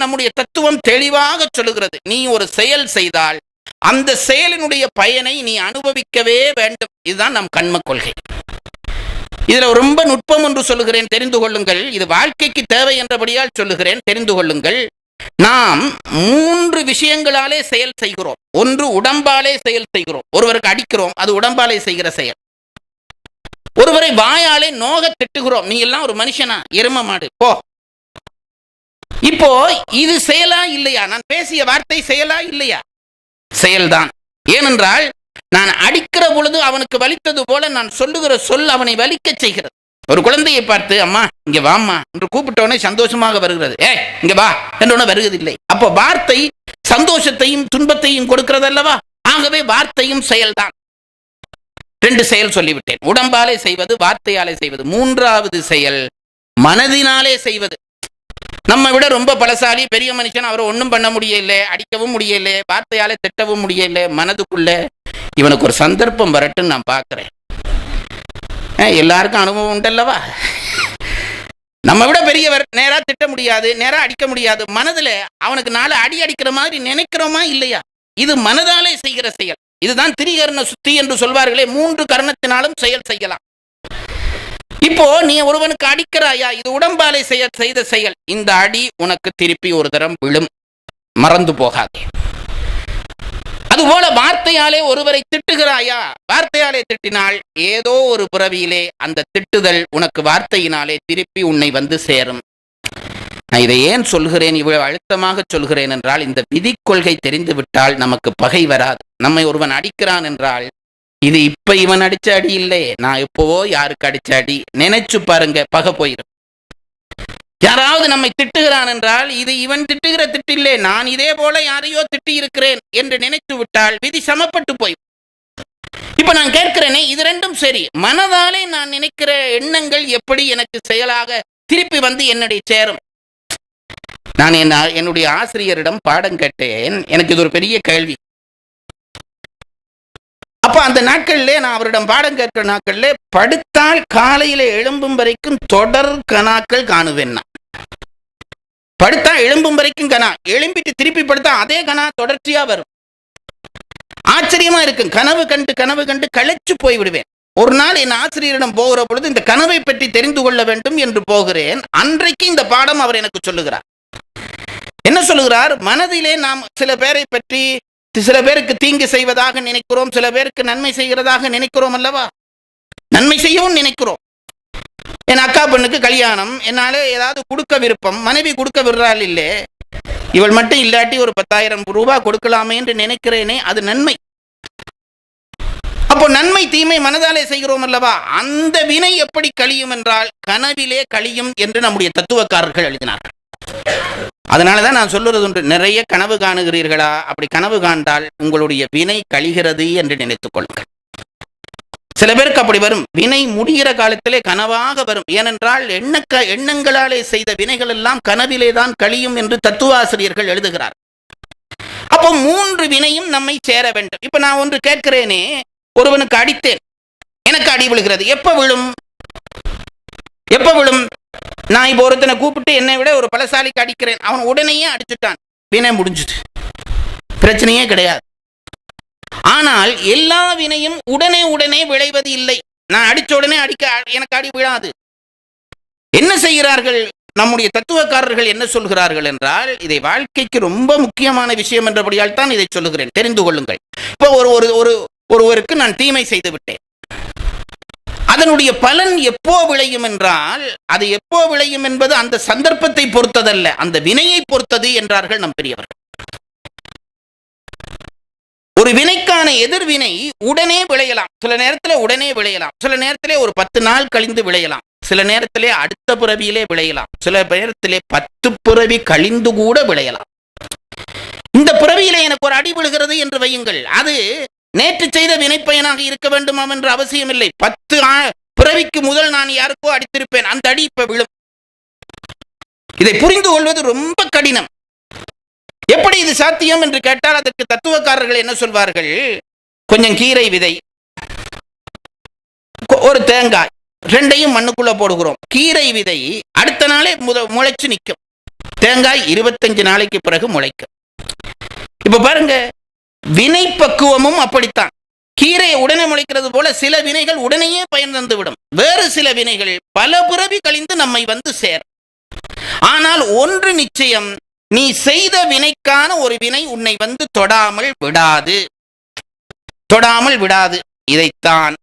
நம்முடைய தத்துவம் தெளிவாக சொல்லுகிறது, நீ ஒரு செயல் செய்தால் அந்த செயலினுடைய பயனை நீ அனுபவிக்கவே வேண்டும். இதுதான் நம் கண்ம கொள்கை. இதுல ரொம்ப நுட்பம் என்று சொல்லுகிறேன், தெரிந்து கொள்ளுங்கள். இது வாழ்க்கைக்கு தேவை என்றபடியால் சொல்லுகிறேன், தெரிந்து கொள்ளுங்கள். நாம் 3 விஷயங்களாலே செயல் செய்கிறோம். ஒன்று, உடம்பாலே செயல் செய்கிறோம். ஒருவருக்கு அடிக்கிறோம், அது உடம்பாலே செய்கிற செயல். ஒருவரை வாயாலே நோக திட்டுகிறோம், நீ எல்லாம் ஒரு மனுஷனா, எரும மாடு போ. இப்போ இது செயலா இல்லையா? நான் பேசிய வார்த்தை செயலா இல்லையா? செயல்தான். ஏனென்றால் நான் அடிக்கிற பொழுது அவனுக்கு வலித்தது போல நான் சொல்லுகிற சொல் அவனை வலிக்க செய்கிறது. ஒரு குழந்தையை பார்த்து அம்மா இங்க வாம்மா என்று கூப்பிட்டவனே சந்தோஷமாக வருகிறது. இங்க வா என்றோட வருவதில்லை. அப்போ வார்த்தை சந்தோஷத்தையும் துன்பத்தையும் கொடுக்கிறது அல்லவா? ஆகவே வார்த்தையும் செயல்தான். 2 செயல் சொல்லிவிட்டேன். உடம்பாலே செய்வது, வார்த்தையாலே செய்வது. 3வது செயல் மனதினாலே செய்வது. நம்ம விட ரொம்ப பலசாலி பெரிய மனுஷன், அவரை ஒன்றும் பண்ண முடியல, அடிக்கவும் முடியல, வார்த்தையாலே திட்டவும் முடியல. மனதுக்குள்ள இவனுக்கு ஒரு சந்தர்ப்பம் வரட்டுன்னு நான் பார்க்கிறேன். எல்லாருக்கும் அனுபவம் உண்டல்லவா? நம்ம விட பெரியவர், நேரா திட்ட முடியாது, நேரா அடிக்க முடியாது. மனதுல அவனுக்கு 4 அடி அடிக்கிற மாதிரி நினைக்கிறோமா இல்லையா? இது மனதாலே செய்கிற செயல். இதுதான் திரிகரண சுத்தி என்று சொல்வார்களே. 3 கரணத்தினாலும் செயல் செய்யலாம். இப்போ நீ ஒருவனுக்கு அடிக்கிறாயா, இது உடம்பாலே செய்த செயல். இந்த அடி உனக்கு திருப்பி ஒரு தரம் விழும், மறந்து போகாதே. அதுபோல வார்த்தையாலே ஒருவரை திட்டுகிறாயா, வார்த்தையாலே திட்டினால் ஏதோ ஒரு பிறவியிலே அந்த திட்டுதல் உனக்கு வார்த்தையினாலே திருப்பி உன்னை வந்து சேரும். நான் இதை ஏன் சொல்கிறேன், இவ்வளவு அழுத்தமாக சொல்கிறேன் என்றால், இந்த விதி கொள்கை தெரிந்து விட்டால் நமக்கு பகை வராது. நம்மை ஒருவன் அடிக்கிறான் என்றால், இது இப்ப இவன் அடிச்ச அடி இல்லை, நான் எப்போவோ யாருக்கு அடிச்ச அடி நினைச்சு பாருங்க, பகை போயிடும். யாராவது நம்மை திட்டுகிறான் என்றால், இது இவன் திட்டுகிற திட்டு இல்லை, நான் இதே போல யாரையோ திட்டி இருக்கிறேன் என்று நினைத்து விட்டால் விதி சமப்பட்டு போய். இப்ப நான் கேட்கிறேனே, இது 2ம் சரி. மனதாலே நான் நினைக்கிற எண்ணங்கள் எப்படி எனக்கு செயலாக திருப்பி வந்து என்னுடைய சேரும்? நான் என்னுடைய ஆசிரியரிடம் பாடம் கேட்டேன். எனக்கு இது ஒரு பெரிய கேள்வி. அப்ப அந்த நாட்களிலே நான் அவரிடம் பாடம் கேட்கிற நாட்களிலே படுத்தால் காலையில எழும்பும் வரைக்கும் தொடர் கணாக்கள் காணுவேன். நான் படுத்தா எழும்பும் வரைக்கும் கணா, எழும்பிட்டு திருப்பி படுத்தா அதே கணா தொடர்ச்சியா வரும். ஆச்சரியமா இருக்கும். கனவு கண்டு களைச்சு போய் விடுவேன். ஒரு நாள் என் ஆசிரியரிடம் போகிற பொழுது இந்த கனவை பற்றி தெரிந்து கொள்ள வேண்டும் என்று போகிறேன். அன்றைக்கு இந்த பாடம் அவர் எனக்கு சொல்லுகிறார். என்ன சொல்லுகிறார்? மனதிலே நாம் சில பேரை பற்றி, சில பேருக்கு தீங்கு செய்வதாக நினைக்கிறோம், சில பேருக்கு நன்மை செய்கிறதாக நினைக்கிறோம் அல்லவா? நன்மை செய்யவும் நினைக்கிறோம். என் அக்கா பெண்ணுக்கு கல்யாணம், என்னால ஏதாவது கொடுக்க விருப்பம், மனைவி கொடுக்க விடுறாள், இல்லை இவள் மட்டும் இல்லாட்டி ஒரு 10,000 ரூபாய் கொடுக்கலாமே என்று நினைக்கிறேனே, அது நன்மை. அப்போ நன்மை தீமை மனதாலே செய்கிறோம் அல்லவா? அந்த வினை எப்படி கழியும் என்றால் கனவிலே கழியும் என்று நம்முடைய தத்துவக்காரர்கள் எழுதினார்கள். அதனாலதான் நான் சொல்லுறது ஒன்று, நிறைய கனவு காணுகிறீர்களா? அப்படி கனவு காண்டால் உங்களுடைய வினை கழிகிறது என்று நினைத்துக் கொள்ளுங்கள். சில பேருக்கு அப்படி வரும், வினை முடிகிற காலத்திலே கனவாக வரும். ஏனென்றால் எண்ணங்களாலே செய்த வினைகள் எல்லாம் கனவிலே தான் கழியும் என்று தத்துவாசிரியர்கள் எழுதுகிறார். அப்போ 3 வினையும் நம்மை சேர வேண்டும். இப்ப நான் ஒன்று கேட்கிறேனே, ஒருவனுக்கு அடித்தேன், எனக்கு அடி விழுகிறது. எப்ப விழும்? நான் இப்போ ஒருத்தனை கூப்பிட்டு என்னை விட ஒரு பலசாலிக்கு அடிக்கிறேன், அவன் உடனேயே அடிச்சுட்டான், வினை முடிஞ்சுது, பிரச்சனையே கிடையாது. ஆனால் எல்லா வினையும் உடனே விளைவது இல்லை. நான் அடிச்ச உடனே எனக்கு அடி விழாது. என்ன செய்கிறார்கள் நம்முடைய தத்துவக்காரர்கள்? என்ன சொல்கிறார்கள் என்றால், இதை வாழ்க்கைக்கு ரொம்ப முக்கியமான விஷயம் என்றபடியால் தான் இதை சொல்லுகிறேன், தெரிந்து கொள்ளுங்கள். இப்போ ஒருவருக்கு நான் தீமை செய்து விட்டேன். அதனுடைய பலன் எப்போ விளையும் என்றால், அது எப்போ விளையும் என்பது அந்த சந்தர்ப்பத்தை பொறுத்ததல்ல, அந்த வினையை பொறுத்தது என்றார்கள் நம் பெரியவர்கள். ஒரு வினைக்கான எதிர்வினை உடனே விளையலாம், சில நேரத்தில் உடனே விளையலாம், சில நேரத்திலே ஒரு 10 நாள் கழிந்து விளையலாம், சில நேரத்திலே அடுத்த பிறவியிலே விளையலாம், சில நேரத்திலே 10 பிறவி கழிந்து கூட விளையலாம். இந்த பிறவியிலே எனக்கு ஒரு அடி விழுகிறது என்று வையுங்கள், அது நேற்று செய்த வினைப்பயனாக இருக்க வேண்டுமாம் என்று அவசியம் இல்லை. 10 பிறவிக்கு முதல் நான் யாருக்கோ அடித்திருப்பேன், அந்த அடி இப்ப விழும். இதை புரிந்து கொள்வது ரொம்ப கடினம். எப்படி இது சாத்தியம் என்று கேட்டால், அதற்கு தத்துவக்காரர்கள் என்ன சொல்வார்கள்? கொஞ்சம் கீரை விதை, ஒரு தேங்காய், 2யும் மண்ணுக்குள்ள போடுகிறோம். கீரை விதை அடுத்த நாளே முளைச்சு நிற்கும், தேங்காய் 25 நாளைக்கு பிறகு முளைக்கும். இப்ப பாருங்க, வினை பக்குவமும் அப்படித்தான். கீரை உடனே முளைக்கிறது போல சில வினைகள் உடனேயே பயன் தந்துவிடும். வேறு சில வினைகள் பல பிறவி கழிந்து நம்மை வந்து சேரும். ஆனால் ஒன்று நிச்சயம், நீ செய்த வினைக்கான ஒரு வினை உன்னை வந்து தொடாமல் விடாது. இதைத்தான்